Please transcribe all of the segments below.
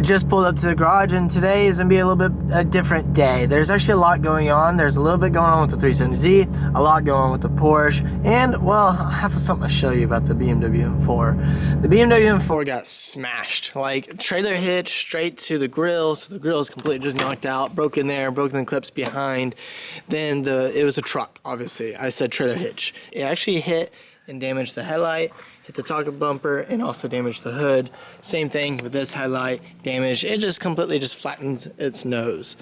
I just pulled up to the garage, and today is gonna be a little bit a different day. There's actually a lot going on. There's a little bit going on with the 370Z, a lot going on with the Porsche, and well, I have something to show you about the BMW M4. The BMW M4 got smashed, like trailer hitch straight to the grill, so the grill is completely just knocked out, broken there, broken the clips behind. Then it was a truck, obviously. I said trailer hitch. It actually hit and damaged the headlight, hit the toggle bumper, and also damaged the hood. Same thing with this headlight damage. It just completely just flattens its nose.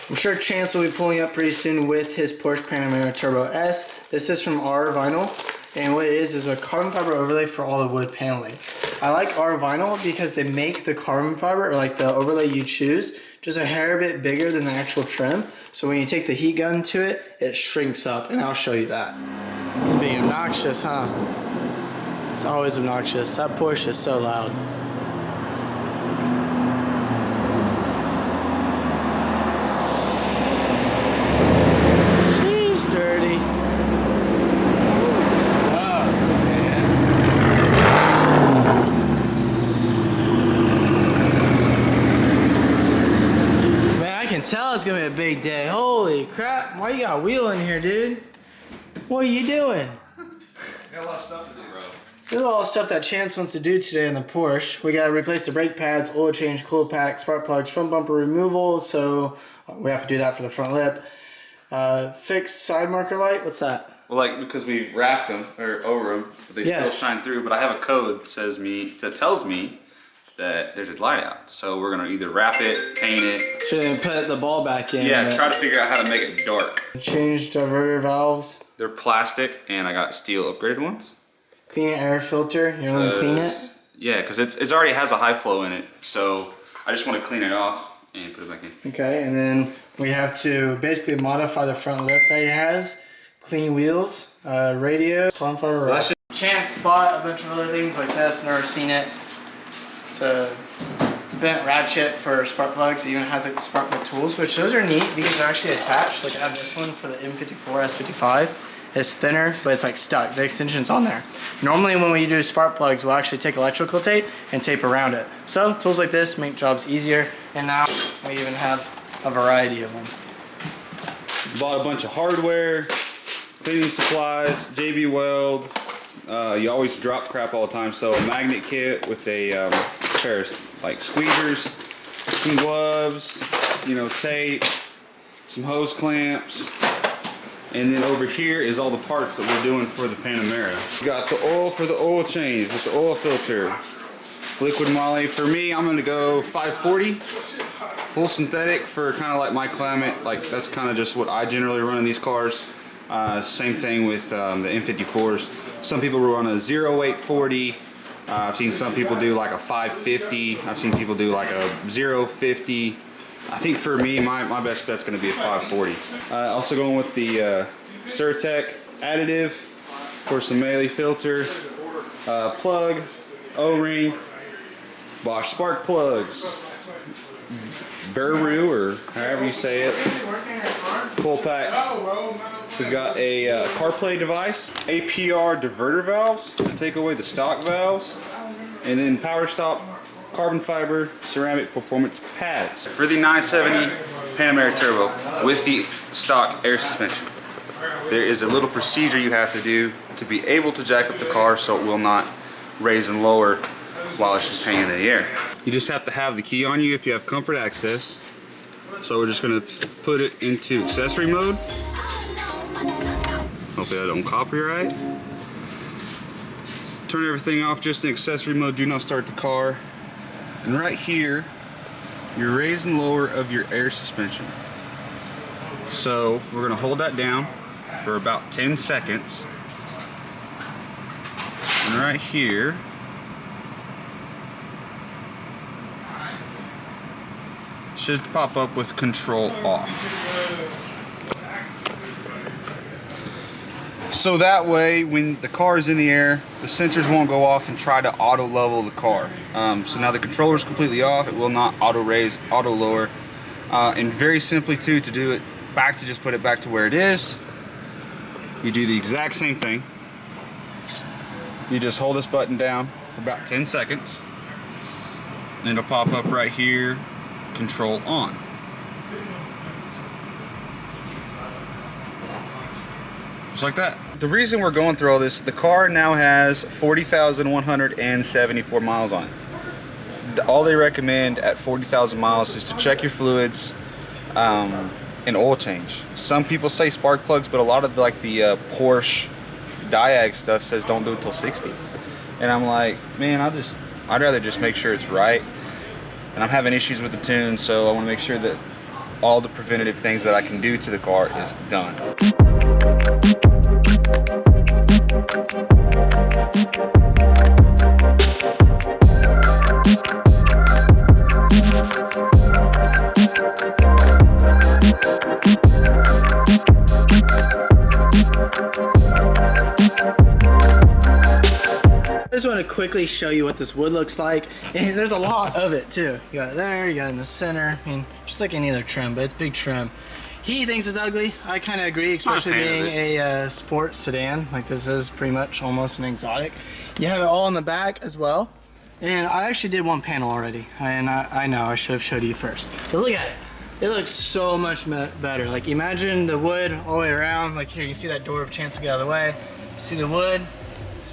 I'm sure Chance will be pulling up pretty soon with his Porsche Panamera Turbo S. This is from Rvinyl, and what it is a carbon fiber overlay for all the wood paneling. I like Rvinyl because they make the carbon fiber, or like the overlay you choose, just a hair bit bigger than the actual trim. So when you take the heat gun to it, it shrinks up, and I'll show you that. Being obnoxious, huh? It's always obnoxious. That Porsche is so loud. She's dirty. Ooh, stuffed, man. Man, I can tell it's gonna be a big day. Holy crap. Why you got a wheel in here, dude? What are you doing? Got a lot of stuff to do, bro. There's a lot of stuff that Chance wants to do today on the Porsche. We gotta replace the brake pads, oil change, coil pack, spark plugs, front bumper removal, so we have to do that for the front lip. Fix side marker light, what's that? Well, like, because we wrapped them, or over them, but they still shine through, but I have a code that tells me that there's a light out. So we're gonna either wrap it, paint it. Should they put the ball back in? Yeah, try to figure out how to make it dark. Change diverter valves. They're plastic, and I got steel upgraded ones. Clean air filter, you're gonna clean it? Yeah, because it already has a high flow in it, so I just want to clean it off and put it back in. Okay, and then we have to basically modify the front lip that he has. Clean wheels, radio, front fire. Well, Chance bought a bunch of other things like this, never seen it. It's a bent ratchet for spark plugs. It even has like the spark plug tools, which those are neat because they're actually attached. Like I have this one for the M54 S55. It's thinner, but it's like stuck. The extension's on there. Normally when we do spark plugs, we'll actually take electrical tape and tape around it. So tools like this make jobs easier, and now we even have a variety of them. Bought a bunch of hardware, cleaning supplies, JB Weld. You always drop crap all the time, so a magnet kit with a pair of like squeezers, some gloves, you know, tape, some hose clamps. And then over here is all the parts that we're doing for the Panamera. We got the oil for the oil change with the oil filter. Liquid moly. For me, I'm gonna go 540. Full synthetic for kind of like my climate. Like that's kind of just what I generally run in these cars. Same thing with the M54s. Some people run a 0840. I've seen some people do like a 550. I've seen people do like a 050. I think for me, my best bet's going to be a 540. Also going with the Surtec additive, of course the Melee filter, plug, O-ring, Bosch spark plugs, Beru, or however you say it, coil packs. We've got a CarPlay device, APR diverter valves to take away the stock valves, and then power stop carbon fiber ceramic performance pads. For the 970 Panamera Turbo with the stock air suspension, there is a little procedure you have to do to be able to jack up the car so it will not raise and lower while it's just hanging in the air. You just have to have the key on you if you have comfort access. So we're just going to put it into accessory mode. Hopefully I don't copyright. Turn everything off just in accessory mode, do not start the car. And right here, your raise and lower of your air suspension. So we're gonna hold that down for about 10 seconds. And right here, should pop up with control off. So that way, when the car is in the air, the sensors won't go off and try to auto level the car. So now the controller is completely off. It will not auto raise, auto lower. And very simply too, to do it back, to just put it back to where it is, you do the exact same thing. You just hold this button down for about 10 seconds. And it'll pop up right here, control on. Just like that. The reason we're going through all this, the car now has 40,174 miles on it. All they recommend at 40,000 miles is to check your fluids and oil change. Some people say spark plugs, but a lot of the Porsche Diag stuff says don't do it till 60. And I'm like, man, I'd rather just make sure it's right. And I'm having issues with the tune, so I want to make sure that all the preventative things that I can do to the car is done. I just want to quickly show you what this wood looks like. And there's a lot of it too. You got it there, you got it in the center. I mean, just like any other trim, but it's big trim. He thinks it's ugly. I kind of agree, especially being a sports sedan. Like this is pretty much almost an exotic. You have it all in the back as well. And I actually did one panel already. And I know I should have showed you first. But look at it. It looks so much better. Like imagine the wood all the way around. Like here, you can see that door of chance to get out of the way. See the wood.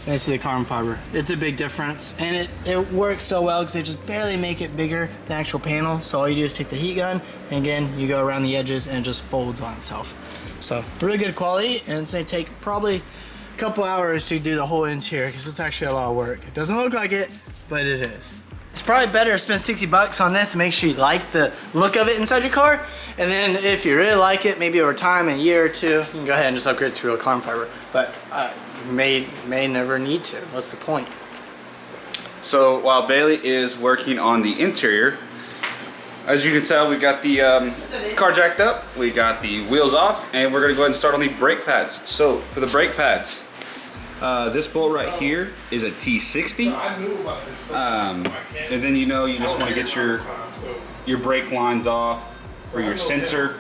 And you see the carbon fiber. It's a big difference, and it works so well because they just barely make it bigger than the actual panel. So all you do is take the heat gun, and again, you go around the edges, and it just folds on itself. So really good quality, and it's gonna take probably a couple hours to do the whole interior because it's actually a lot of work. It doesn't look like it, but it is. It's probably better to spend 60 bucks on this to make sure you like the look of it inside your car. And then if you really like it, maybe over time, a year or two, you can go ahead and just upgrade to real carbon fiber. But may never need to. What's the point? So while Bailey is working on the interior, as you can tell, we got the car jacked up, we got the wheels off, and we're gonna go ahead and start on the brake pads. So for the brake pads, this bolt right here is a T60, and then you just want to get your brake lines off for your sensor,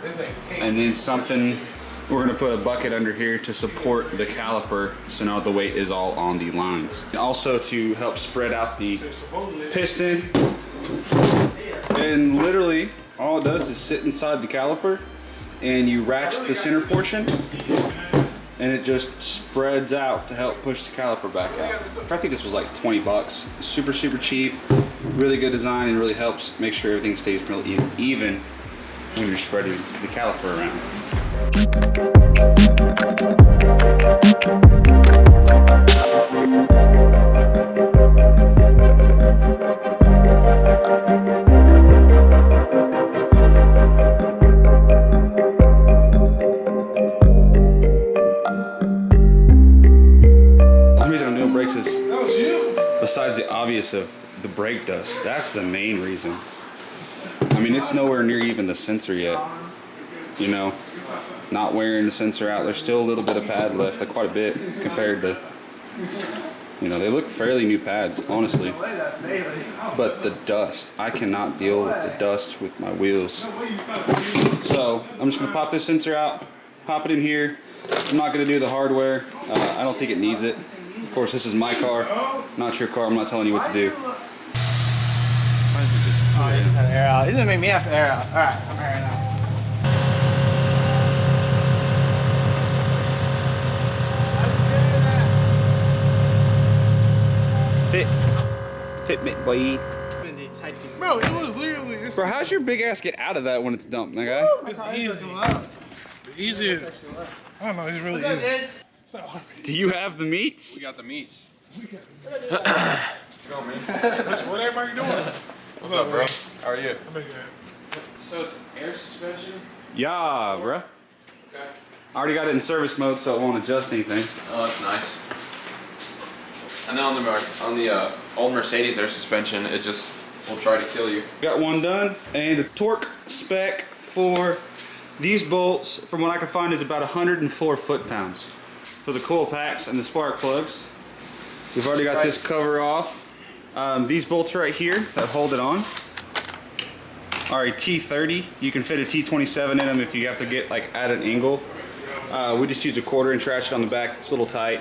and then we're going to put a bucket under here to support the caliper so now the weight is all on the lines. And also to help spread out the piston. And literally all it does is sit inside the caliper and you ratchet the center portion and it just spreads out to help push the caliper back out. I think this was like 20 bucks. Super, super cheap, really good design, and really helps make sure everything stays real even when you're spreading the caliper around. The reason I'm doing brakes is, besides the obvious of the brake dust, that's the main reason. I mean, it's nowhere near even the sensor yet. Not wearing the sensor out. There's still a little bit of pad left, quite a bit compared to, they look fairly new pads, honestly. But the dust, I cannot deal with the dust with my wheels. So I'm just gonna pop this sensor out, pop it in here. I'm not gonna do the hardware. I don't think it needs it. Of course, this is my car, not your car. I'm not telling you what to do. Oh, he's gonna air out. He's gonna make me have to air out. All right, I'm airing out. Fit me, boy. Bro, it was literally. Bro, how's your big ass get out of that when it's dumped, my guy? It's easy. I don't know. It's really easy. It's not hard. Do you have the meats? We got the meats. What everybody doing? What's up, bro? How are you? So it's air suspension? Yeah, bro. Okay. I already got it in service mode, so it won't adjust anything. Oh, that's nice. And then on the old Mercedes air suspension, it just will try to kill you. Got one done, and the torque spec for these bolts, from what I can find, is about 104 foot-pounds. For the coil packs and the spark plugs, we've already got this cover off. These bolts right here that hold it on are a T30. You can fit a T27 in them if you have to get at an angle. We just used a 1/4-inch ratchet on the back. It's a little tight.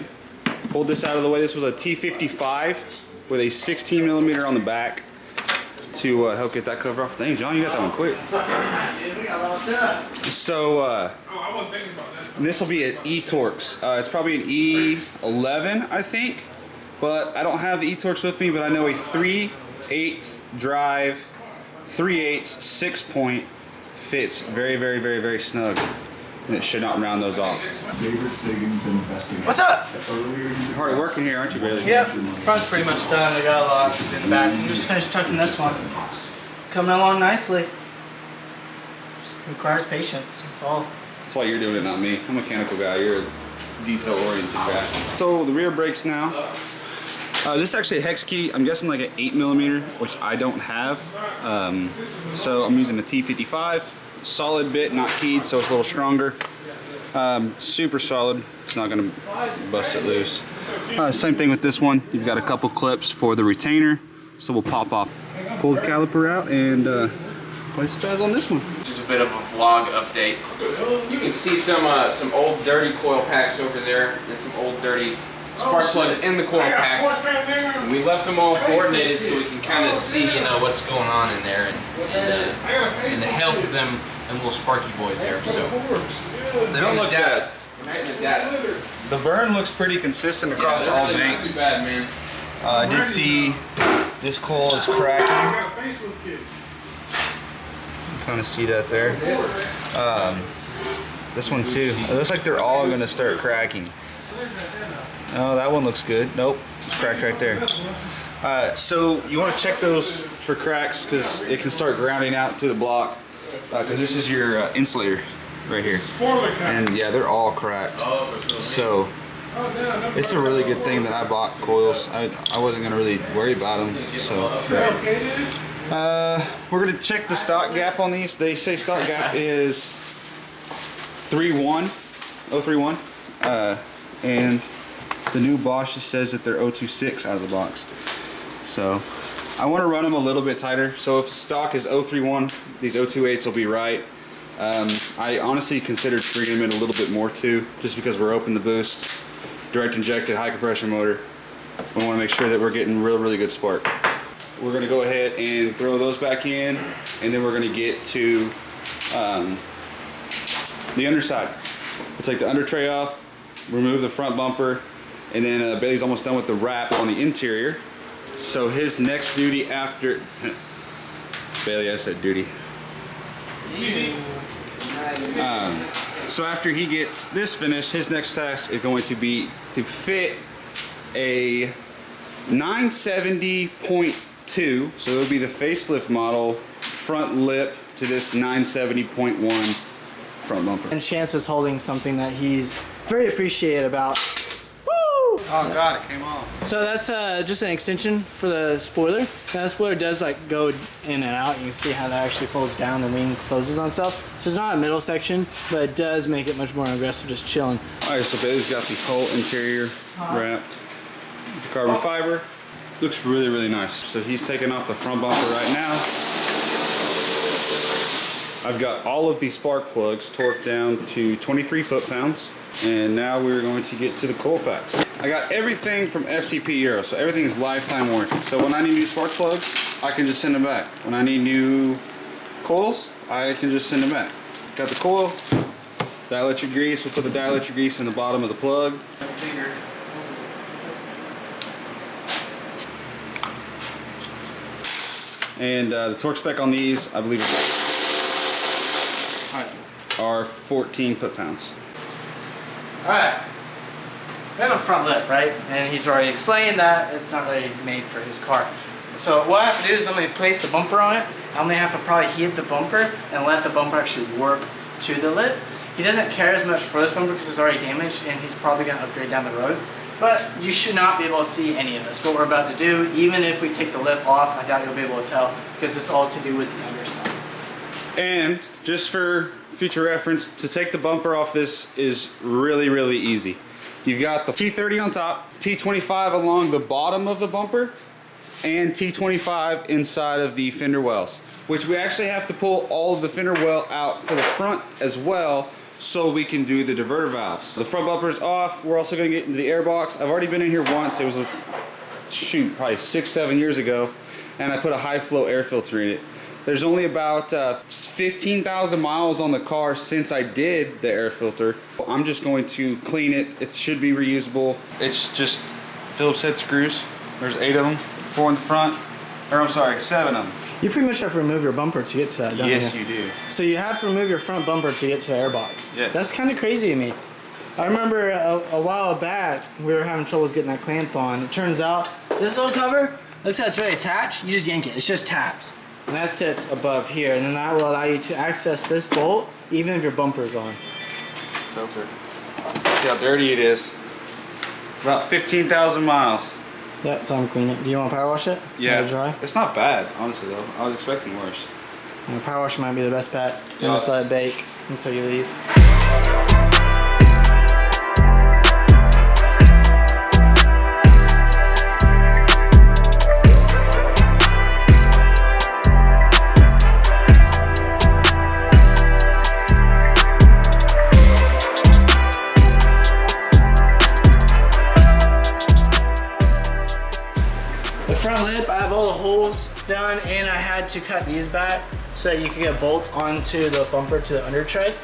Pulled this out of the way. This was a T55 with a 16mm on the back to help get that cover off. Dang, John, you got that one quick. Dude, we got a lot of stuff. So, I wasn't thinking about that. this will be an E-Torx. It's probably an E11, I think. But I don't have the E-Torx with me, but I know a 3/8 drive, 3/8 6-point fits very, very, very, very snug. And it should not round those off. What's up? You're hard at working here, aren't you, Bailey? Yep, front's pretty much done. I got a lot in the back. I'm just finished tucking this one. It's coming along nicely. Just requires patience, that's all. That's why you're doing it, not me. I'm a mechanical guy. You're a detail-oriented guy. So the rear brakes now. This is actually a hex key. I'm guessing like an 8mm, which I don't have. So I'm using a T55. Solid bit, not keyed, so it's a little stronger. Super solid. It's not going to bust it loose. Same thing with this one. You've got a couple clips for the retainer, so we'll pop off. Pull the caliper out and place the pads on this one. Just a bit of a vlog update. You can see some old dirty coil packs over there and some old dirty spark plugs in the coil packs. And we left them all coordinated so we can kind of see, you know, what's going on in there and the health of them and little sparky boys there. So They don't look bad. Data. The burn looks pretty consistent across all Not banks. too bad, man. I did see this coil is cracking. Kind of see that there. This one too. It looks like they're all going to start cracking. Oh, that one looks good. Nope, it's cracked right there. So you want to check those for cracks because it can start grounding out to the block. Because this is your insulator right here. And yeah, they're all cracked. So it's a really good thing that I bought coils. I wasn't going to really worry about them. So we're going to check the stock gap on these. They say stock gap is 031. And the new Bosch says that they're 026 out of the box. So I want to run them a little bit tighter. So if stock is 031, these 028s will be right. I honestly considered freeing them in a little bit more too, just because we're open the boost, direct injected high compression motor. We want to make sure that we're getting really good spark. We're going to go ahead and throw those back in, and then we're going to get to the underside. We'll take the under tray off, remove the front bumper, and then Bailey's almost done with the wrap on the interior. So his next duty after Bailey, I said duty. So after he gets this finished, his next task is going to be to fit a 970.2, so it would be the facelift model front lip to this 970.1 front bumper. And Chance is holding something that he's very appreciative about. Oh god, it came off. So that's just an extension for the spoiler. Now the spoiler does like go in and out. You can see how that actually folds down, the wing closes on itself. So it's not a middle section, but it does make it much more aggressive just chilling. Alright, so Bailey's got the whole interior wrapped. Carbon fiber. Looks really nice. So he's taking off the front bumper right now. I've got all of these spark plugs torqued down to 23 foot-pounds. And now we're going to get to the coil packs. I got everything from FCP Euro, so everything is lifetime warranty. So when I need new spark plugs, I can just send them back. When I need new coils, I can just send them back. Got the coil, dielectric grease. We'll put the dielectric grease in the bottom of the plug. And the torque spec on these, I believe, are 14 foot-pounds. Alright, we have a front lip, right? And he's already explained that it's not really made for his car. So what I have to do is I'm going to place the bumper on it. I'm going to have to probably heat the bumper and let the bumper actually warp to the lip. He doesn't care as much for this bumper because it's already damaged and he's probably going to upgrade down the road. But you should not be able to see any of this, what we're about to do. Even if we take the lip off, I doubt you'll be able to tell because it's all to do with the underside. And just for future reference, to take the bumper off this is really easy. You've got the T30 on top, T25 along the bottom of the bumper, and T25 inside of the fender wells, which we actually have to pull all of the fender well out for the front as well so we can do the diverter valves. The front bumper is off. We're also going to get into the air box. I've already been in here once. It was probably 6-7 years ago. and I put a high flow air filter in it. There's only about 15,000 miles on the car since I did the air filter. I'm just going to clean it. It should be reusable. It's just Phillips head screws. There's 8 of them, 4 in the front, or I'm sorry, 7 of them. You pretty much have to remove your bumper to get to that, don't you? Yes, you do. So you have to remove your front bumper to get to the airbox. Yes. That's kind of crazy to me. I remember a while back, we were having troubles getting that clamp on. It turns out, this little cover, looks like it's really attached. You just yank it, it's just tabs. And that sits above here, and then that will allow you to access this bolt, even if your bumper's on. Filter. See how dirty it is. About 15,000 miles. Yeah, time to clean it. Do you want to power wash it? Yeah. Let it dry? It's not bad, honestly though. I was expecting worse. Power wash might be the best bet. And just let it bake until you leave. Front lip, I have all the holes done, and I had to cut these back so that you could get bolts onto the bumper to the under tray.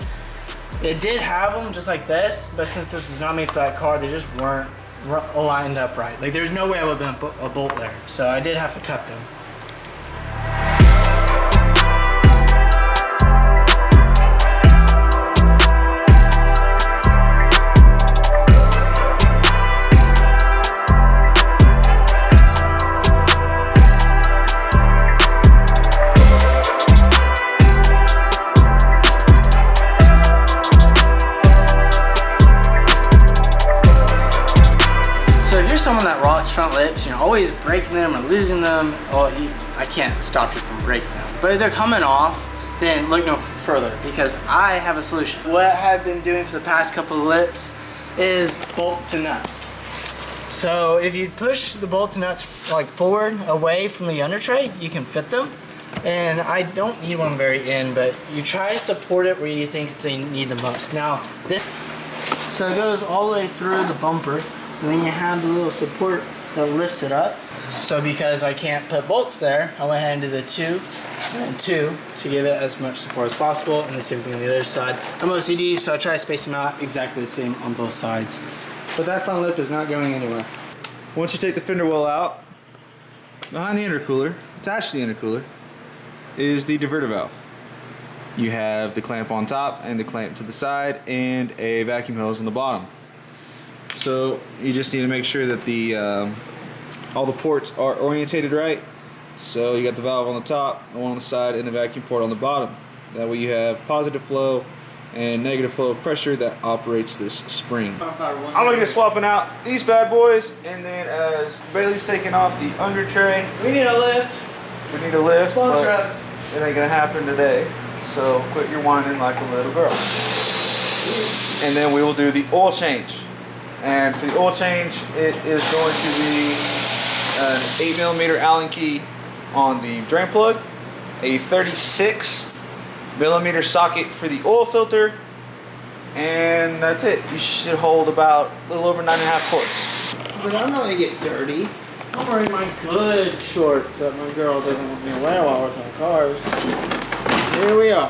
It did have them just like this, but since this is not made for that car, they just weren't lined up right. Like there's no way I would have been a bolt there, so I did have to cut them. Someone that rocks front lips, you're always breaking them or losing them. Well, I can't stop you from breaking them. But if they're coming off, then look no further, because I have a solution. What I've been doing for the past couple of lips is bolts and nuts. So if you push the bolts and nuts like forward, away from the under tray, you can fit them. And I don't need one very in, but you try to support it where you think it's a need the most. Now, so it goes all the way through the bumper. And then you have the little support that lifts it up. So because I can't put bolts there, I went ahead and did the 2 and 2 to give it as much support as possible, and the same thing on the other side. I'm OCD, so I try to space them out exactly the same on both sides. But that front lip is not going anywhere. Once you take the fender well out, behind the intercooler, attached to the intercooler, is the diverter valve. You have the clamp on top and the clamp to the side and a vacuum hose on the bottom. So you just need to make sure that the all the ports are orientated right. So you got the valve on the top, the one on the side, and the vacuum port on the bottom. That way you have positive flow and negative flow of pressure that operates this spring. I'm gonna get swapping out these bad boys, and then as Bailey's taking off the under tray, We need a lift. we need a lift, Sponsor but us. it ain't gonna happen today. So quit your whining like a little girl. And then we will do the oil change. And for the oil change, it is going to be an 8mm Allen key on the drain plug, a 36mm socket for the oil filter, and that's it. You should hold about a little over 9.5 quarts. But I'm not gonna get dirty. I'm wearing my good shorts that my girl doesn't want me to wear while working on cars. Here we are,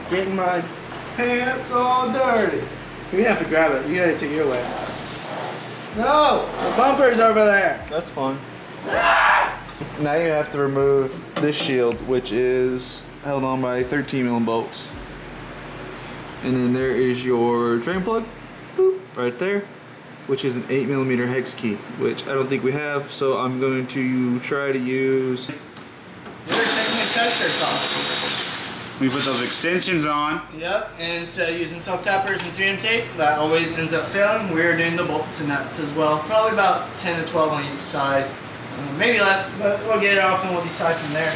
getting my pants all dirty. You're gonna have to grab it. You gotta take your way. No, the bumper's over there. That's fine. Now you have to remove this shield, which is held on by 13mm bolts. And then there is your drain plug, boop, right there, which is an 8mm hex key, which I don't think we have, so I'm going to try to use. We're taking the testers off. We put those extensions on. Yep, and instead of using self-tappers and 3M tape, that always ends up failing, we're doing the bolts and nuts as well. Probably about 10 to 12 on each side. Maybe less, but we'll get it off and we'll decide from there.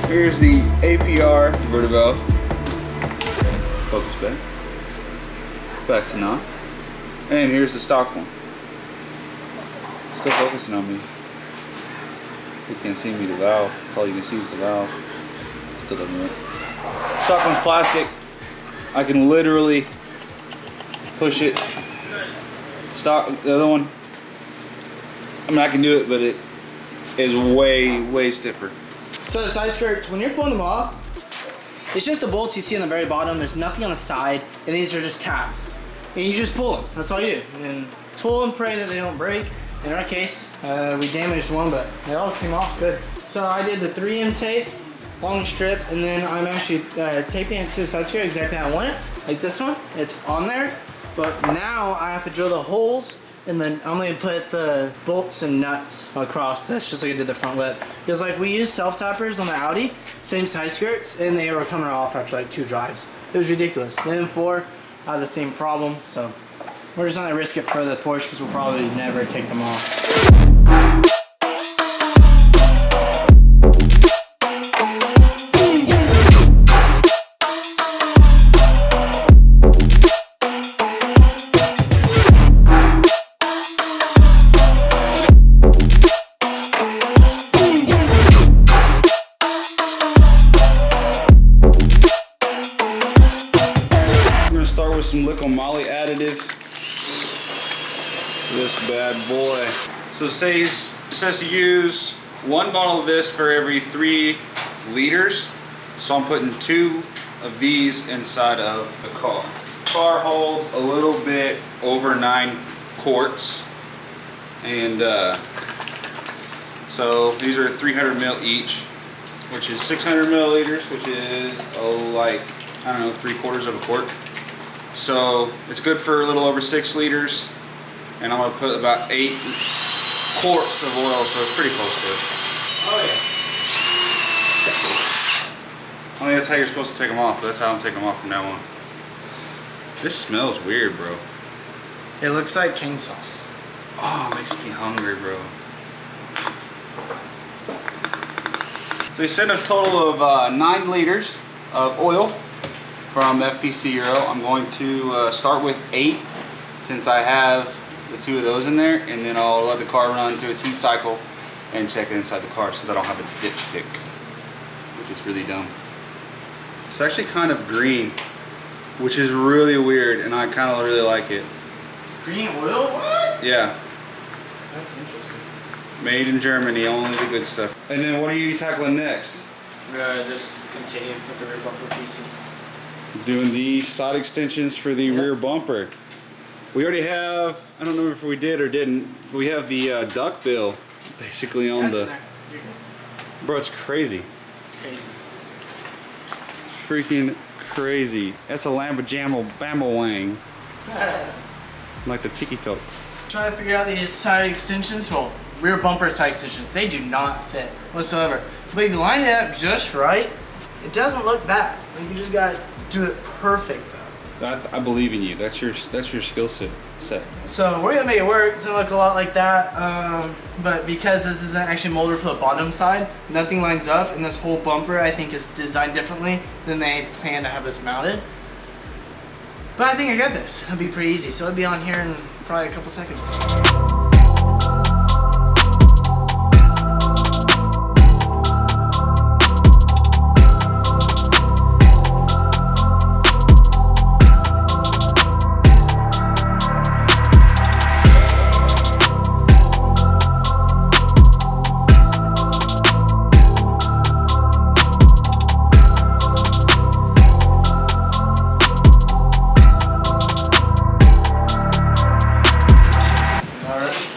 Here's the APR diverter valve. Focus back. Back to not. And here's the stock one. Still focusing on me. You can't see me, the valve. That's all you can see is the valve. Still doesn't work. Stock one's plastic. I can literally push it. Stock, the other one, I mean, I can do it, but it is way stiffer. So the side skirts, when you're pulling them off, it's just the bolts you see on the very bottom. There's nothing on the side, and these are just tabs. And you just pull them. That's all you do. And pull and pray that they don't break. In our case, we damaged one, but they all came off good. So I did the 3M tape, long strip, and then I'm actually taping it to the side skirt exactly how I want it. Like this one, it's on there. But now I have to drill the holes, and then I'm gonna put the bolts and nuts across this, just like I did the front lip. Because like we used self-tappers on the Audi, same side skirts, and they were coming off after like 2 drives. It was ridiculous. The M4 had the same problem, so we're just not gonna risk it for the Porsche because we'll probably never take them off. Some liquid moly additive for this bad boy. So it says to use 1 bottle of this for every 3 liters. So I'm putting 2 of these inside of the car. The car holds a little bit over 9 quarts. And so these are 300 ml each, which is 600 milliliters, which is like, I don't know, 3/4 of a quart. So it's good for a little over 6 liters, and I'm gonna put about 8 quarts of oil, so it's pretty close to it. Oh yeah. I think that's how you're supposed to take them off. That's how I'm taking them off from now on. This smells weird, bro. It looks like king sauce. Oh, it makes me hungry, bro. So they sent a total of 9 liters of oil from FPC Euro. I'm going to start with 8 since I have the 2 of those in there, and then I'll let the car run through its heat cycle and check it inside the car since I don't have a dipstick, which is really dumb. It's actually kind of green, which is really weird, and I kind of really like it. Green oil? What? Yeah. That's interesting. Made in Germany, only the good stuff. And then what are you tackling next? We're gonna just continue with the rear bumper pieces. Doing the side extensions for the rear bumper. We already have, I don't know if we did or didn't, we have the duck bill basically on the... You're good. Bro, it's crazy. It's crazy. It's freaking crazy. That's a Lamba Jamma Bama Wang. Like the Tiki Tokes. Trying to figure out these side extensions, well, rear bumper side extensions, they do not fit whatsoever. But if you line it up just right, it doesn't look bad. Like you just got do it perfect though. I believe in you. That's your skill set. So we're gonna make it work. It's gonna look a lot like that. But because this isn't actually molded for the bottom side, nothing lines up, and this whole bumper I think is designed differently than they plan to have this mounted. But I think I got this. It'll be pretty easy. So it'll be on here in probably a couple seconds.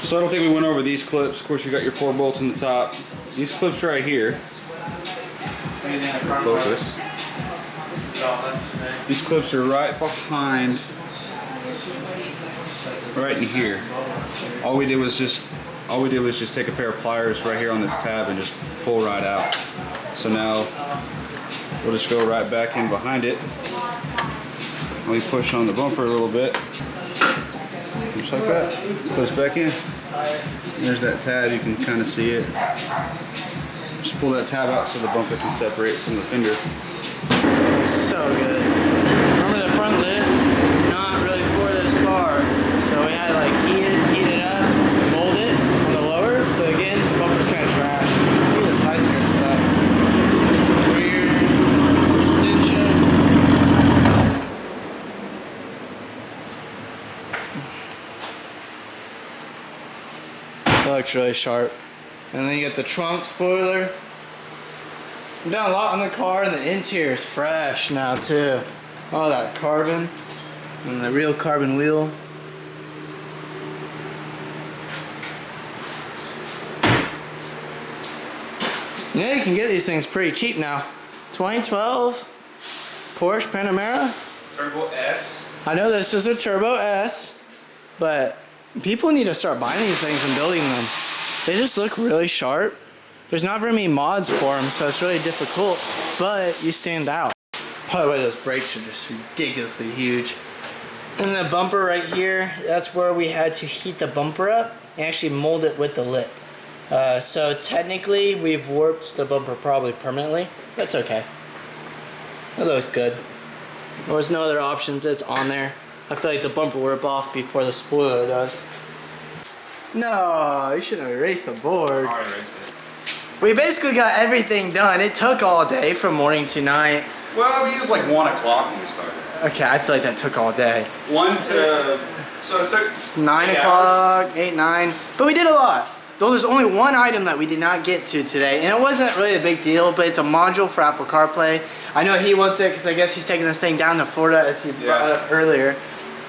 So I don't think we went over these clips. Of course, you got your 4 bolts in the top. These clips right here. Focus. These clips are right behind right in here. All we did was just take a pair of pliers right here on this tab and just pull right out. So now we'll just go right back in behind it. We push on the bumper a little bit, just like that. Push back in. There's that tab, you can kind of see it. Just pull that tab out so the bumper can separate from the fender. So good. Remember the front lid? It's not really for this car, so we had to like heat it up, mold it on the lower. But again, the bumper's kind of trash. Look at the side skirt stuff. Weird extension. That looks really sharp. And then you got the trunk spoiler. I've done a lot on the car, and the interior is fresh now too. All that carbon and the real carbon wheel. You know, you can get these things pretty cheap now. 2012 Porsche Panamera Turbo S. I know this is a Turbo S, but people need to start buying these things and building them. They just look really sharp. There's not very many mods for them, so it's really difficult, but you stand out. By the way, those brakes are just ridiculously huge. And the bumper right here, that's where we had to heat the bumper up and actually mold it with the lip. So technically, we've warped the bumper probably permanently. That's okay. It looks good. There was no other options, it's on there. I feel like the bumper will rip off before the spoiler does. No, you shouldn't have erased the board. I erased it. We basically got everything done. It took all day from morning to night. Well, it was like 1 o'clock when we started. Okay, I feel like that took all day. 1 to... So it took... 9 o'clock, 8, 9. But we did a lot. Though there's only one item that we did not get to today. And it wasn't really a big deal, but it's a module for Apple CarPlay. I know he wants it because I guess he's taking this thing down to Florida as he brought up earlier.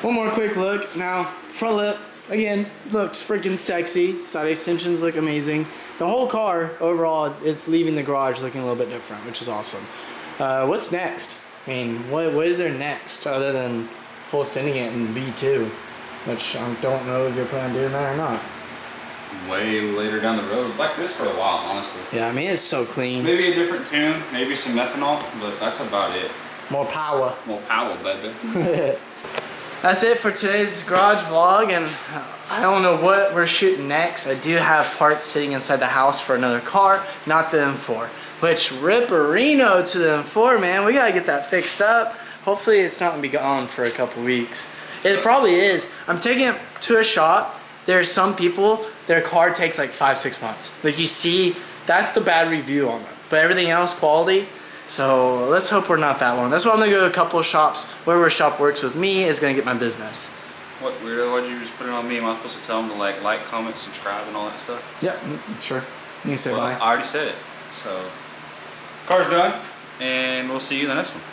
One more quick look. Now, front lip, again, looks freaking sexy. Side extensions look amazing. The whole car, overall, it's leaving the garage looking a little bit different, which is awesome. What's next? I mean, what is there next other than full sending it in V2? Which I don't know if you're planning on doing that or not. Way later down the road. Like this for a while, honestly. Yeah, I mean, it's so clean. Maybe a different tune, maybe some methanol, but that's about it. More power. More power, baby. That's it for today's garage vlog, and I don't know what we're shooting next. I do have parts sitting inside the house for another car, not the M4. Which, ripperino to the M4, man. We gotta get that fixed up. Hopefully it's not gonna be gone for a couple weeks. It probably is. I'm taking it to a shop. There's some people, their car takes like 5-6 months. Like you see, that's the bad review on it. But everything else, quality. So let's hope we're not that long. That's why I'm gonna go to a couple of shops. Wherever shop works with me is gonna get my business. What weirdo, why'd you just put it on me? Am I supposed to tell them to like, comment, subscribe, and all that stuff? Yeah, sure. You can say bye. I already said it. So, car's done, and we'll see you in the next one.